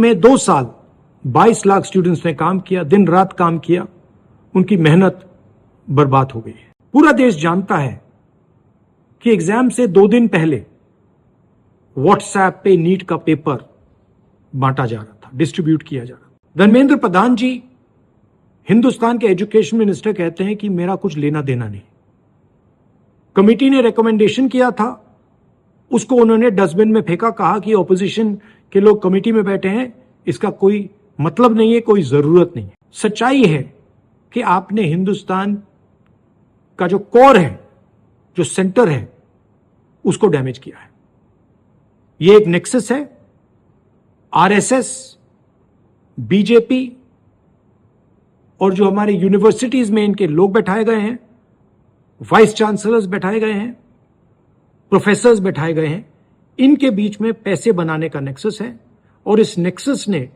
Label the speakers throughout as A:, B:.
A: में 2 साल 22 लाख स्टूडेंट्स ने काम किया, दिन रात काम किया, उनकी मेहनत बर्बाद हो गई है। पूरा देश जानता है कि एग्जाम से 2 दिन पहले व्हाट्सएप पे नीट का पेपर बांटा जा रहा था, डिस्ट्रीब्यूट किया जा रहा था। धर्मेंद्र प्रधान जी हिंदुस्तान के एजुकेशन मिनिस्टर कहते हैं कि मेरा कुछ लेना देना नहीं। कमेटी ने रिकमेंडेशन किया था, उसको उन्होंने डस्टबिन में फेंका, कहा कि ऑपोजिशन के लोग कमेटी में बैठे हैं, इसका कोई मतलब नहीं है, कोई जरूरत नहीं है। सच्चाई है कि आपने हिंदुस्तान का जो कोर है, जो सेंटर है, उसको डैमेज किया है। यह एक नेक्सस है। आरएसएस, बीजेपी और जो हमारे यूनिवर्सिटीज में इनके लोग बैठाए गए हैं, वाइस चांसलर्स बैठाए गए हैं, प्रोफेसर्स बैठाए गए हैं, इनके बीच में पैसे बनाने का नेक्सस है और इस नेक्सस ने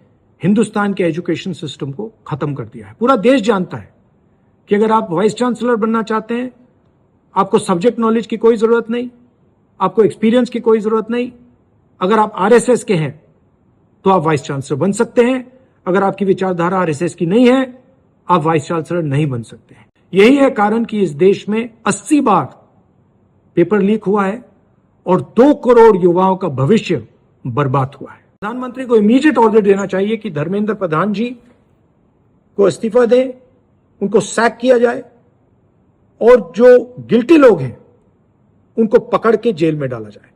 A: हिंदुस्तान के एजुकेशन सिस्टम को खत्म कर दिया है। पूरा देश जानता है कि अगर आप वाइस चांसलर बनना चाहते हैं, आपको सब्जेक्ट नॉलेज की कोई जरूरत नहीं, आपको एक्सपीरियंस की कोई जरूरत नहीं। अगर आप आरएसएस के हैं तो आप वाइस चांसलर बन सकते हैं। अगर आपकी विचारधारा आरएसएस की नहीं है, आप वाइस चांसलर नहीं बन सकते हैं। यही है कारण कि इस देश में 80 बार पेपर लीक हुआ है और 2 करोड़ युवाओं का भविष्य बर्बाद हुआ है। प्रधानमंत्री को इमीडिएट ऑर्डर देना चाहिए कि धर्मेंद्र प्रधान जी को इस्तीफा दें, उनको सैक किया जाए और जो गिल्टी लोग हैं उनको पकड़ के जेल में डाला जाए।